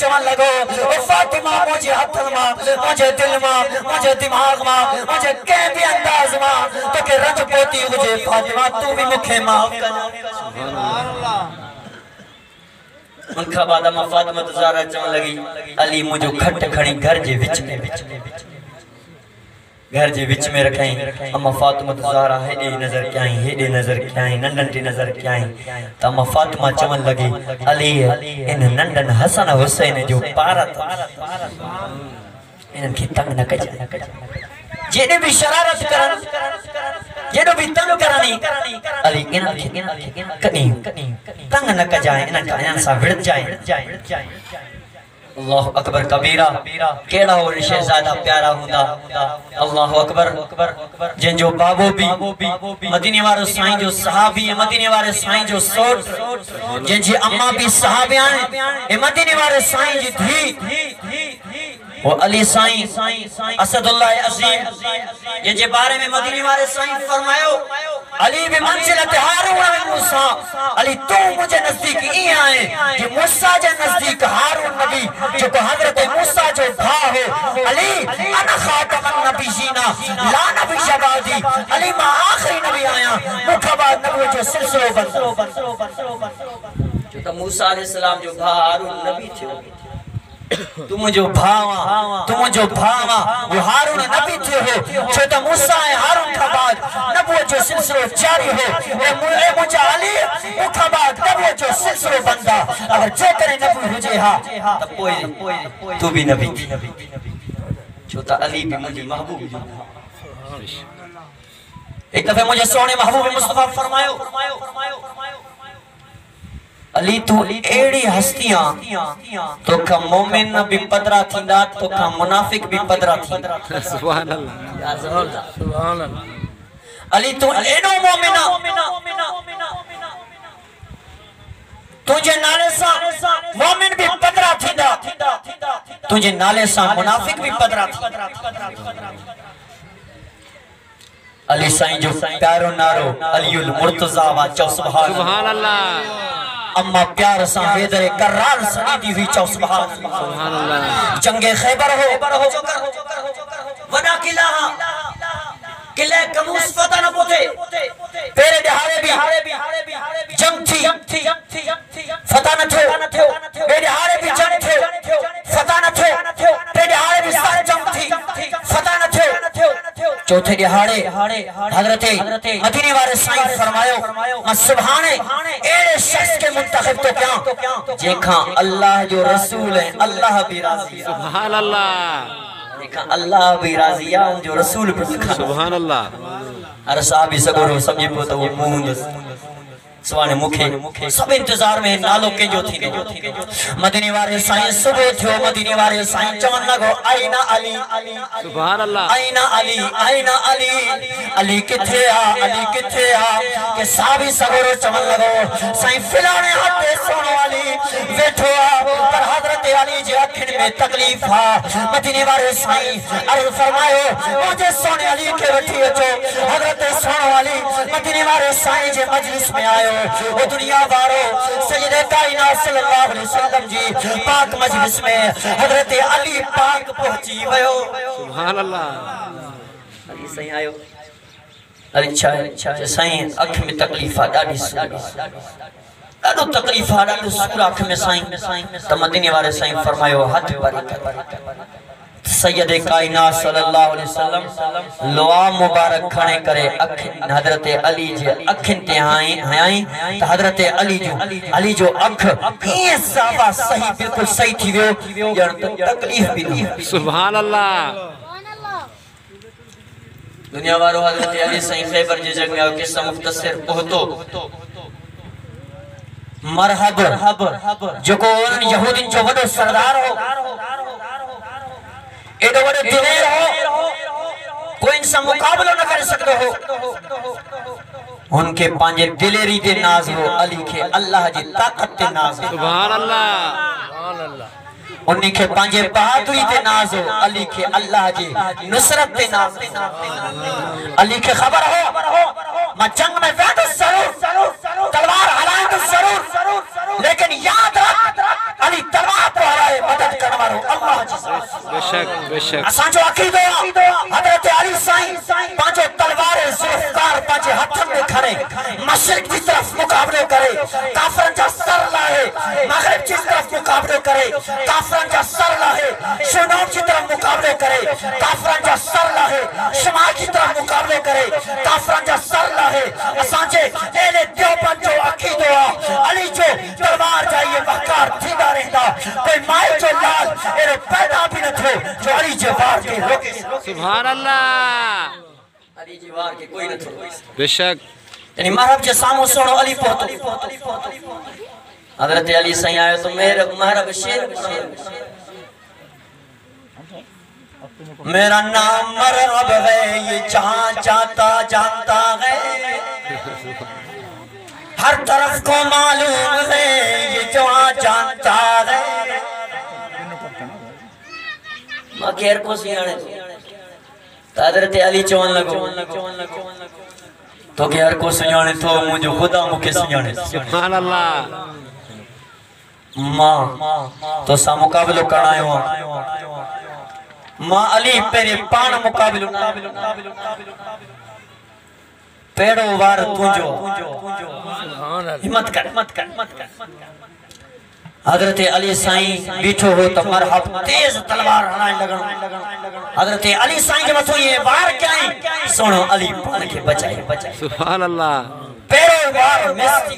चमन लगो ओ फातिमा मुझे हथ मां मुझे दिल मां मुझे दिमाग मां मुझे कंहिं भी अंदाज मां तो के रज पोती हुजे फातिमा तू भी मुखे माफ कर सुभान अल्लाह। उनका बाद मां फातिमा ज़हरा चमन लगी अली मुझो खट खणी घर जे विच में रखाई अम्मा फातिमा ज़हरा हेडे नजर क्याई नंदन टी नजर क्याई त अम्मा फातिमा चमन लगी अली इन नंदन हसन हुसैन जो पारत इनन के तंग न कजा जेने भी शरारत करन जेनो भी तंग करनी अली इनन के कनी तंग न कजा इनन का इनन सा विड़ जाए। अल्लाह अकबर कबीरा केड़ा हो शहजादा प्यारा हुंदा अल्लाह अकबर जिनजो बाबो भी मदीने वारो साईं जो सहाबी मदीने वारे साईं जो सोट जिनजी अम्मा भी सहाबियां ए मदीने वारे साईं जी थी वो अली साईं असदुल्लाह अजीम जिनजे बारे में मदीने वारे साईं फरमायो अली भी मंजिलत हारून व मूसा अली तू मुझे नजदीक ई आए कि मूसा जे नजदीक हारून नबी जो को हजरत मूसा जो भा हो अली अना खातमन नबीना ला नबी शबादी अली मां आखिरी नबी आया मुखा बाद नबी जो सिलसिलो बंद जो तो मूसा अलैहि सलाम जो भा हारून नबी थियो तुम जो भावा वो हारून नबी थे हो छो तो मूसा है हारून का बाद नबूवत जो सिलसिलो जारी हो ए मुझे अली मुखा बाद नबूवत जो सिलसिलो बंदा अगर जे करे नबी हुजे हा तब कोई तू भी नबी छो तो अली भी मुझे महबूब एक दफे मुझे सोने महबूब मुस्तफा फरमायो अली तू एड़ी हस्तियां तो का मोमिन भी पदरा थींदा तो का मुनाफिक भी पदरा थींदा सुभान अल्लाह सुभान अल्लाह अली तू एडो मोमिना तुझे नाले सा मोमिन भी पदरा थींदा तुझे नाले सा मुनाफिक भी पदरा थींदा। अली साईं जो प्यारो नारो अलीउल मुर्तजा वा चौ सुभान अल्लाह अम्मा प्यार सा वेदरे करार सनीदी हुई चौ सुभान अल्लाह। जंगे खैबर हो वना किला किले कमूस पता न पोते तेरे दिहाड़े भी जंग थी फता न थियो मेरे दिहाड़े भी जंग थियो फता न थियो तेरे दिहाड़े भी सारे जंग थी फता न थियो चौथे दिहाड़े हजरते मदीने वाले साईं फरमायो मैं सुभाने एड़े शख्स के मुंतखब तो क्या जेखा अल्लाह जो रसूल है अल्लाह भी राजी सुभान अल्लाह देखा अल्लाह भी राजी है जो रसूल भी सुभान अल्लाह अरे साहब भी सगोरो समझे पो तो वो मुंह सवाने मुखे सब इंतजार में नालो के जो थी मदीने वाले साईं सुबह थियो मदीने वाले साईं चमन लगो आईना अली सुभान अल्लाह आईना अली किथे आ के साबी सगोरो चमन लगो साईं फिलाने हाथे सोने वाली बैठो पर हजरत अली जे अखिन में तकलीफ हा मदीने वाले साईं अर्ज फरमायो मुझे सोने अली के वठी अचो हजरत सोने वाली मदीने वाले साईं जे मजलिस में आयो वो दुनिया वारो सैयदे कायनात सल्लल्लाहु अलैहि वसल्लम जी पाक मजलिस में हजरत अली पाक पहुंची वयो सुभान अल्लाह। अली साईं आयो अली छा साईं अख में तकलीफ डाडी ॾाढो तकलीफ ॾाढो सूर अख में साईं त मदीने वाले साईं फरमायो हथ पर सैयदे कायनात सल्लल्लाहु अलैहि वसल्लम लोआ मुबारक खणे करे अख हजरत अली जे अखन ते हयाई त हजरत अली जो अख ये साफा सही बिल्कुल सही थी वियो यार तकलीफ भी नहीं सुभान अल्लाह दुनिया वारो हजरत अली साईं खैबर जे जग में किस्सा मुख्तसर पहुतो मरहब जो को यहूदिन जो वडो सरदार हो एडो वडो दिलेर हो कोई इनसे मुकाबलो न कर सकते हो उनके पांजे दिलेरी दे नाज हो अली के अल्लाह जी ताकत ते नाज सुभान अल्लाह उन्हीं के पांजे बहादुरी ते नाज हो अली के अल्लाह जी नुसरत ते नाज अली के खबर हो मैं जंग में बैठो जरूर तलवार हलाए तो जरूर लेकिन याद रख अली तलवार तो हलाए असां जो अकीदो हज़रत अली साईं पांचो तलवार ज़ुल्फ़कार पांचे हथन में खड़े मशरिक की तरफ मुकाबलो करे काफरन जा सर लाहे मगरिब की तरफ मुकाबलो करे काफरन जा सर लाहे शुमाल की तरफ मुकाबलो करे काफरन जा सर लाहे शुमाल की तरफ मुकाबलो करे काफरन जा सर लाहे असां जे एले देवबंद जो अकीदो अली जो तलवार जाइए वकार थींदा रहंदा कोई माए जो लाल एरो पैदा भी न थो जो अली जे वार के रोके सुभान अल्लाह अली जे वार के कोई न थो बेशक यानी महरब जे सामो सोनो अली पहुतो हजरत अली साईं आयो तो मेरे महरब शेर मेरा नाम मरहब है ये जहां जाता जानता है हर तरफ को मालूम है ये जहां जानता है मकेर को सियाने तो हजरत अली चवन लगो तो के हर को सुजाने तो मुझे खुदा मुके सुजाने सुभान अल्लाह मां तो सा मुकाबलो करायो मां अली पेरे पान मुकाबलो पेड़ो वार तुंजो हिम्मत कर हजरत अली साईं बीठो हो तो मरहब तेज तलवार हणाए लगन हजरत अली साईं के मथो ये वार क्याई सुनो अली पान के बचाए सुभान अल्लाह पेड़ो वार मिस्ती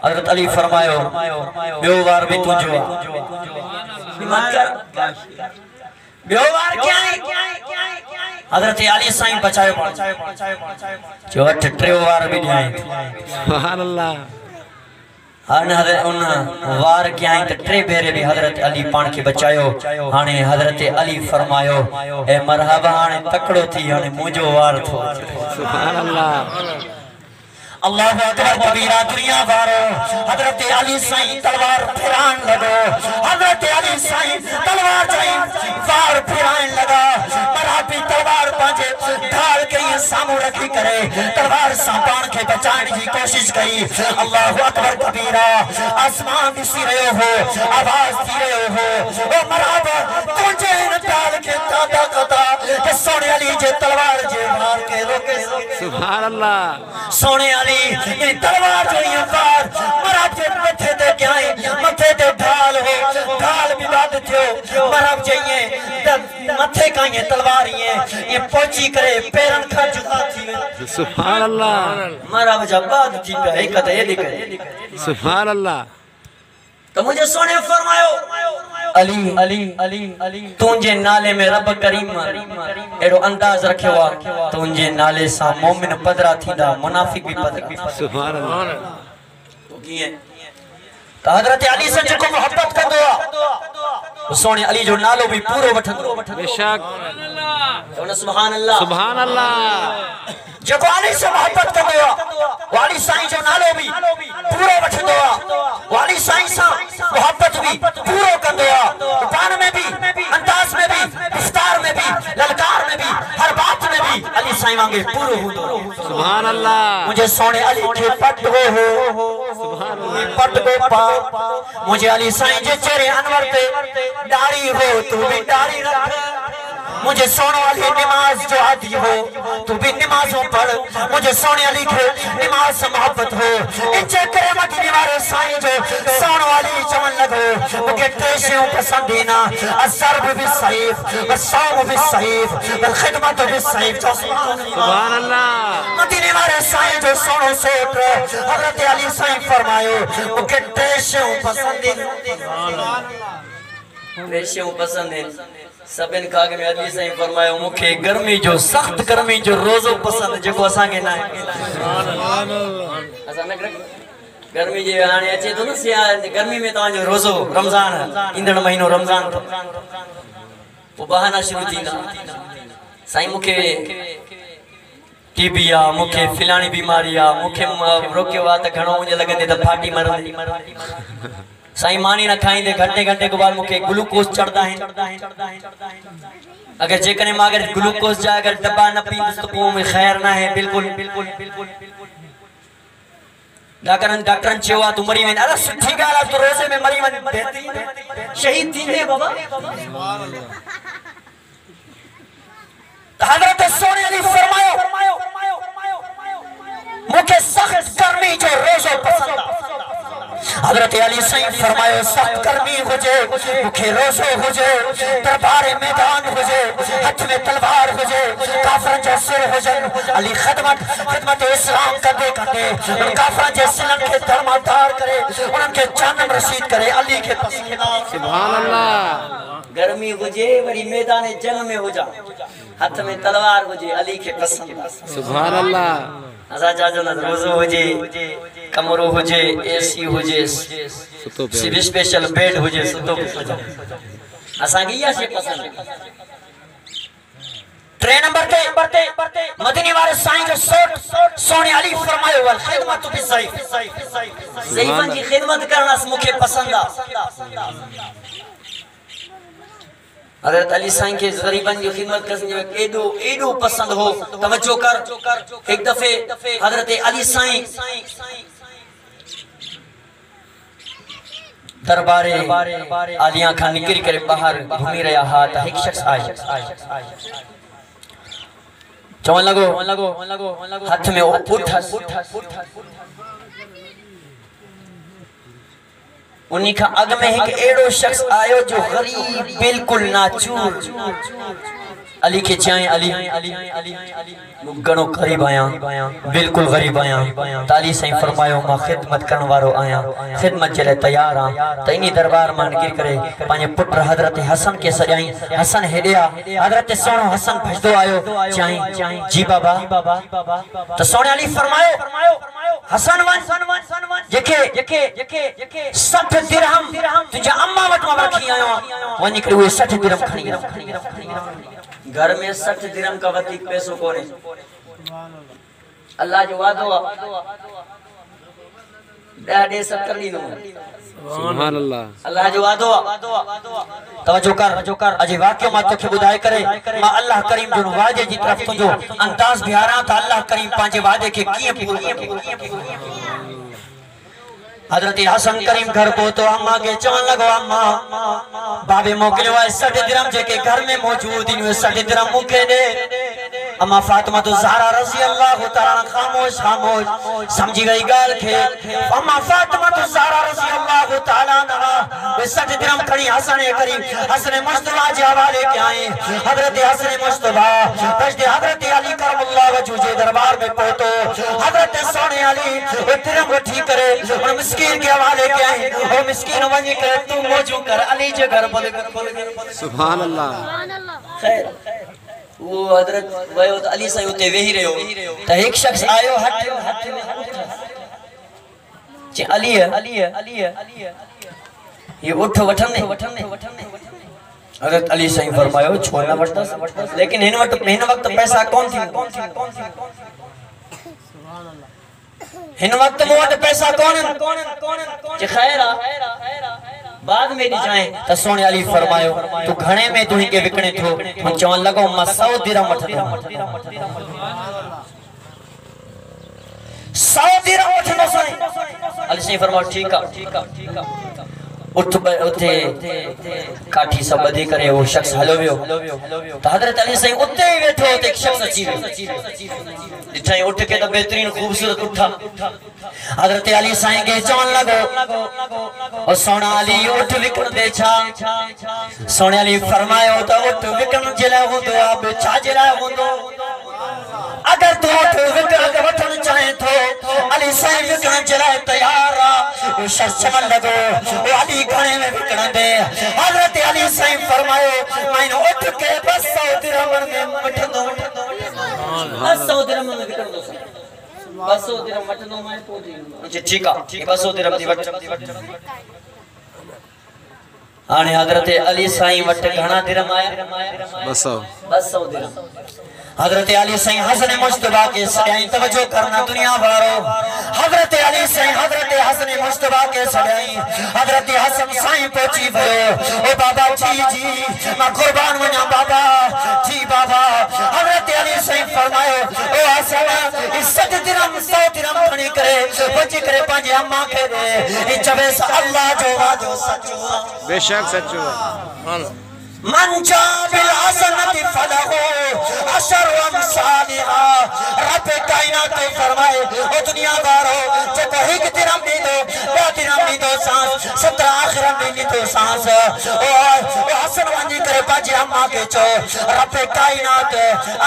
हजरत अली फरमायो बियो वार भी तुंजो हिम्मत कर बियो वार क्याई हजरत अली साईं बचायो जो अठ ट्रे वार भी न्याय सुभान अल्लाह उन वार के आई तो ट्रे भेरे भी हजरत अली पान के बचायो हाने हजरत अली फरमायो ए मरहबा हाने तकड़ो थी हाने मुझो वार थो सुभान अल्लाह अल्लाहु अकबर कबीरा दुनिया वारो हजरत अली साईं तलवार फिरान लगो हजरत अली साईं तलवार जाई वार फिरान लगा मरहबी तलवार पांजे ढाल के सामू रखी करे तलवार सांपान के बचाने की कोशिश कई अल्लाहु अकबर कबीरा आसमान दिसी रहे हो आवाज दी रहे हो ओ मरहबा तुझे इन ढाल के दादा कदा के सोने अली जे तलवार जे मार के रोके सुभान अल्लाह सोने ये तलवार जो ये वार मरहब जे मथे दे गए मथे दे ढाल हो ढाल विवाद थियो मरहब जाइए मथे का ये तलवार ये पहुंची करे पैरन खा जुदा थी सुभान अल्लाह मरहब जब बात थी पे एक कदे लिखे सुभान अल्लाह तो मुझे सोने फरमायो अली अली अली अली तुझे नाले में रब करीम एरो अंदाज रखियो तुझे नाले सा मोमिन पदरा थीदा मुनाफिक भी पदरा सुभान अल्लाह तो किए तो हजरत अली से जो मोहब्बत कर दो सोने अली जो नालो भी पूरो वठंदो बेशक सुभान अल्लाह सुभान अल्लाह जो अली से मोहब्बत कर दो वाली साईं जो नालो भी पूरो वठंदो वाली साईं सा मोहब्बत भी पूरो कर दो पान में भी अंदाज में भी इफ्तार में भी ललकार में भी हर बात में भी अली साईं वांगे पूरो हुंदो सुभान अल्लाह मुझे सोने अली के पट हो सुभान अल्लाह पट को पा मुझे अली साईं जे चेहरे अनवर पे दाढ़ी हो तू भी दाढ़ी रख मुझे सोने अली नमाज जो आदि हो तू भी नमाजों पढ़ मुझे सोने अली के नमाज से मोहब्बत हो इच्छा करे मत निवारे साईं जो सोने वाली चमन लगो मुझे टेशियों पसंद ही ना असरब भी सहीफ वसाम भी सहीफ वखिदमत भी सहीफ सुभान अल्लाह मदीने वाले साईं जो सोनो सोट हजरत अली साईं फरमायो मुझे टेशियों पसंद ही टेशियों पसंद है सबन काग में अली साईं फरमायो मुखे गर्मी जो सख्त गर्मी जो रोजो पसंद जो असा के ना सुभान अल्लाह असा न गर्मी जे हाने अचे तो न सिया गर्मी में ता जो रोजो रमजान इंदड़ महीनो रमजान तो वो बहाना शुरू थींदा साईं मुखे टीबी आ मुखे फिलानी बीमारी आ मुखे रोके वा त घणो मुझे लगंदे त फाटी मरंदी साईं मानी न खाइंदे घंटे घंटे के बाद मुखे ग्लूकोज चढ़दा है अगर जेकने मां अगर ग्लूकोज जा अगर डब्बा न पींदस तो को में खैर ना है बिल्कुल डॉक्टरन चेवा तू मरी वन अरे सुठी गाल तो रोजे में मरी वन बेहतरीन शहीद थींदे बाबा हजरत सोने अली फरमायो मुझे सख्त गर्मी जो रोजो पसंद हजरत अली सही फरमायो सख्त गर्मी हुजे मुखे रोजो हुजे दरबार मैदान हुजे हाथ में तलवार हुजे काफरन जो सिर हुजे अली खिदमत इस्लाम करदे करदे काफरन जे सिलन के धर्माधार करे उनन के जानम रसीद करे अली के पसीना सुभान अल्लाह गर्मी हुजे वरी मैदान जंग में हो जा हाथ में तलवार हुजे अली के पसंद सुभान अल्लाह असा जाजो न रोजो हुजे कमरो हुजे एसी हुजे सिर्फ स्पेशल बेड हुजे सुतो हुजे असा की या से पसंद ट्रेन नंबर ते मदीने वाले साईं जो सोने अली फरमायो वल खिदमत बि ज़ईफन की खिदमत करना मुखे पसंद आ हजरत अली साईं के गरीबन की खिदमत करने एडो एडो पसंद हो तवज्जो कर एक दफे हजरत अली साईं दरबारे आलिया खान निकल कर बाहर घूमी रहा हा त एक शख्स आया चवन लगो हाथ में उठ उन्हीं का अग में एक एड़ो शख्स आयो जो गरीब बिल्कुल नाचूर अली के चाय अली गणो गरीब आया बिल्कुल गरीब आया ताली सही फरमायो मां खिदमत करन वारो आया खिदमत चले तैयार आ तइनी दरबार मान गिर करे पाने पुत्र हजरत हसन के सजाई हसन हेडिया हजरत सोनो हसन भजदो आयो चाय जी बाबा तो सोने अली फरमायो हसन वन जेके 60 दिरहम तुझे अम्मा वट में रखी आयो वनी करे 60 दिरहम खणी घर में 60 दिरहम का वधिक पैसो कोने अल्लाह जो वादो दे 70 दीनो सुभान अल्लाह अल्लाह जो वादो तवज्जो कर अजे वाक्य मा तोखे बुधाए करे मां अल्लाह करीम जो वादे जी तरफ तुझो अंदाज बिहारा त अल्लाह करीम पांजे वादे के किए पूरो हजरत हसन करीम घर पहुंचो अम्मा के चवन लगो अम्मा बाबे मोकलियो 60 दिरहम जेके घर में मौजूद इन 60 दिरहम मुखे दे अम्मा फातिमा तो ज़हरा रज़ी अल्लाह तआला खामोश समझी गई गाल के अम्मा फातिमा तो ज़हरा रज़ी अल्लाह तआला वे 60 दिरहम खड़ी हसन करीम हसन मुस्तफा के हवाले के आए हजरत हसन मुस्तफा तजदे हजरत अली करमुल्लाह वजह जे दरबार में पहुंचो हजरत सोने अली वो दिरहम उठी करे और मिस्कीन के हवाले के आए ओ मिस्कीन वनी करे तू मौजू कर अली जे घर बोल सुभान अल्लाह खैर वो हजरत वयो अली साईं उते वेही रहो त एक शख्स आयो हट जे अली है ये उठ वठने हजरत अली साईं फरमायो छो न वठस लेकिन हिन वक्त पैसा कौन थी हिन वक्त मोट पैसा कौन जे खैर बाद में जाए त सोने अली फरमायो तू घणे में तुही के विकणे थो हम चवन लगो मां 100 दिरहम वठंदो 100 दिरहम वठंदो साईं अली साईं फरमायो ठीक आ उठ उथे काठी सब बधी करे वो शख्स हलो वियो त हजरत अली साईं उते ही बैठो त एक शख्स अची वियो दिठाई उठ के तो बेहतरीन खूबसूरत उठा हजरत अली साईं के चवन लगो और सोना अली उठ विकण दे छा सोने अली फरमायो तो उठ विकण जेला होंदो अब छा जेला होंदो अगर तू उठ विकण वठण चाहे तो अली साईं विकण जेला तैयार आ शख्स चवन लगो ओ अली घणे में विकण दे हजरत अली साईं फरमायो मैंने उठ के बस 100 दिरहम में वठंदो 100 दिरहम में विकण दो 200 दिरहम वठंदो मैं पोजी ठीक आ 200 दिरहम दी वठ आने हजरत अली साईं वट घणा दिरहम आया 200 दिरहम हजरत अली साईं हसन मुस्तफा के सदाई तवज्जो करना दुनिया वारो हजरत अली साईं हजरत हसन मुस्तफा के सदाई हजरत हसन साईं पहुंची भयो ओ बाबा जी मैं कुर्बान वना बाबा जी बाबा हजरत अली साईं फरमायो ओ हसन 60 दिरहम 100 दिरहम वनी करे वजी करे पंहिंजे अम्मा खे दे चवे सा अल्लाह जो वादो सचो बेशक सचो मन जा बिल हसनति फलहु अशरु अमसालिहा रब कायनात फरमाए ओ दुनिया वारो जेको हिक दिरहम दींदो ॿ दिरहम दींदो सांस 17 आखिरत में दींदो सांस ओ हसन वञी करे पंहिंजी अम्मा खे चओ रब कायनात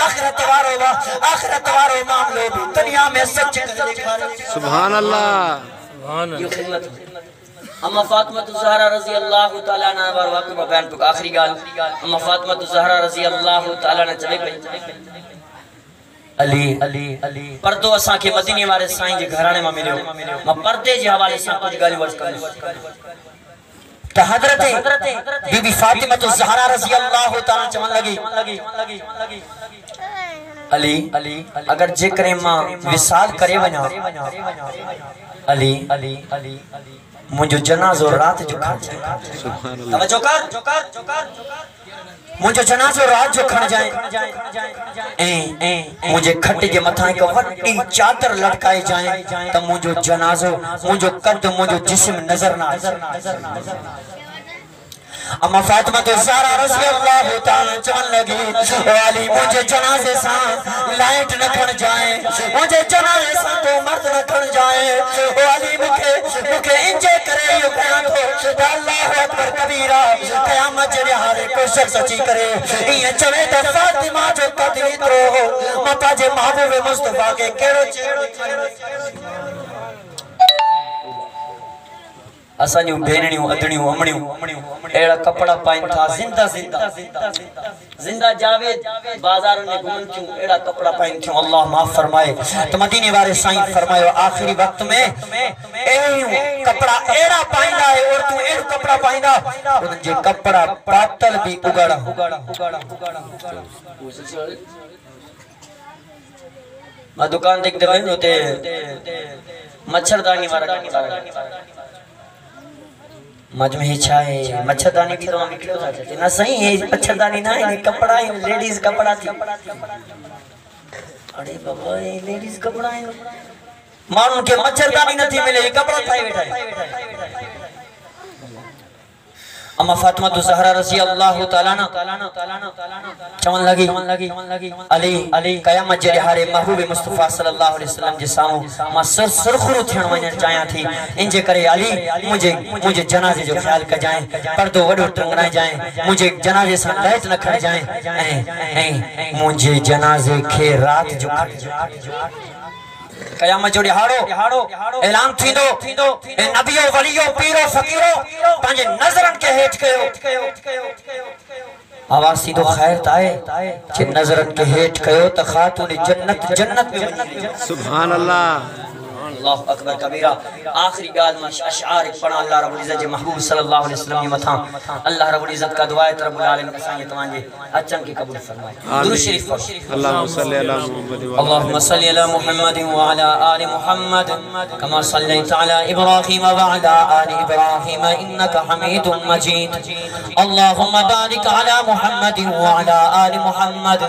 आखिरत वारो मामलो भी दुनिया में सच करे ॾेखारे सुभान अल्लाह यो खिदमत अम्मा फातिमा ज़हरा रज़ी अल्लाह तआला अन्हा बार वाक़िआ बयान तो आखिरी गाल अम्मा फातिमा ज़हरा रज़ी अल्लाह तआला ने चवे पई अली पर्दो असा के मदीने वाले साईं जे घराने में मिलियो मां पर्दे जे हवाले से कुछ गाली वर्ज कर त हजरत बीबी फातिमा ज़हरा रज़ी अल्लाह तआला चवन लगी अली अगर जे करे मां विसाल करे वना अली मुझे जनाजो रात जो खण जाए मुझे जनाजो रात जो खण जाए मुझे खट के मथा एक वड्डी चादर लटकाए जाए त मुझो जनाजो मुझो कद मुझो जिस्म नजर ना अम्मा फातिमा ज़हरा रज़ी अल्लाह तआला चवन लगी ओ अली मुझे जनाजे सा लाइट न खण जाए मुझे जनाजे सा तो मर्द न खण जाए ओ अली मुखे इंजे करे यो कया तो अल्लाहु अकबर कबीरा क़यामत जे हारे को शख्स अची करे ये चवे त फातिमा जो कद इतरो हो मां पाजे महबूब मुस्तफा के केड़ो चेड़ो असांजू भेणियूं अदणियूं अमणियूं एड़ा कपड़ा पाइन था जिंदा जावेद बाजार में घूमन क्यों एड़ा कपड़ा पाइन क्यों अल्लाह माफ फरमाए तो मदीने वाले साईं फरमायो आखिरी वक्त में एयूं कपड़ा एड़ा पाइंदा है और तू एड़ो कपड़ा पाइंदा उन जे कपड़ा पातल भी उगाड़ा मैं दुकान देखते भाई होते मच्छरदानी वाला मज में इच्छा है मच्छरदानी की तो हम निकलो था ना सही है मच्छरदानी ना है कपड़ा है लेडीज कपड़ा थी अरे बाबा ये लेडीज कपड़ा है मानू के मच्छरदानी नहीं मिले कपड़ा था बैठा है अम्मा फातिमा ज़हरा रज़ी अल्लाह तआला चवन लगी अली क़यामत जे हारे महबूब मुस्तफा सल्लल्लाहु अलैहि वसल्लम जे सामू मां सरखुरो थियण वञण चाहियां थी इन जे करे अली मुझे जनाजे जो ख्याल कजाए पर्दो वडो टंगराए जाए मुझे जनाजे से लाइट न खड़ जाए मुझे जनाजे के रात जो क़यामत जो हाड़ो ऐलान थींदो ए नबियो वलियो पीरो फकीरो पांजे नजरन के हेठ कयो आवाज सीधो खैर ताए जे नजरन के हेठ कयो त खातून जन्नत में वनी सुभान अल्लाह अल्लाह अकबर कबीरा आखिरी गाल में अशआर पढ़ा अल्लाह रब्बुल इज्जत जे महबूब सल्लल्लाहु अलैहि वसल्लम मथा अल्लाह रब्बुल इज्जत का दुआ है रब्बुल आलमीन असांजे तवांजे अचन के कबूल फरमाए दुरूद शरीफ अल्लाहुम्मा सल्ली अला मुहम्मद अल्लाहुम्मा सल्ली अला मुहम्मद व अला आलि मुहम्मद कमा सल्लैता अला इब्राहीम व अला आलि इब्राहीम इन्नका हमीदुम मजीद अल्लाहुम्मा बारिक अला मुहम्मद व अला आलि मुहम्मद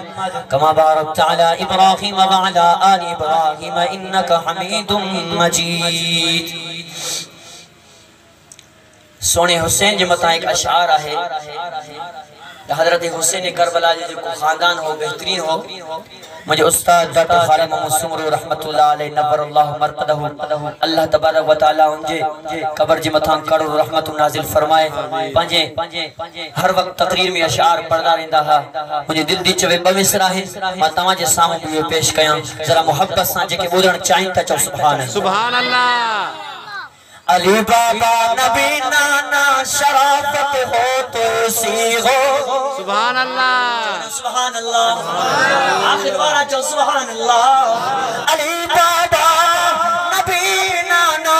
कमा बारकता अला इब्राहीम व अला आलि इब्राहीम इन्नका हमीदुम मजीद सोने हुसैन जे मथा एक अशआर है हजरत हुसैन करबला जो खानदान हो बेहतरीन हो मुझे उस्ताद डॉक्टर खालिद मोहम्मद सुमरू रहमतुल्लाह अलैहि नव्वरल्लाहु मरकदहु अल्लाह तबारक व तआला उनजे कब्र जे मथा करोड़ रहमत नाजिल फरमाए पंजे हर वक्त तकरीर में अशआर पढ़दा रहंदा हा मुझे दिल दी चवे बविसरा है मां तवा जे सामने पेश कया जरा मोहब्बत से जेके बोलण चाहिन त चो सुभान अल्लाह अली बाबा नबी नाना शराफत हो तो सी हो सुभान अल्लाह सुभान अल्लाह आखिर वाला जो सुभान अल्लाह अली बाबा नबी नाना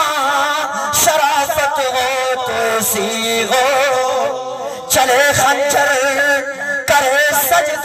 शराफत हो तो सी हो चले खंजर करे सजदा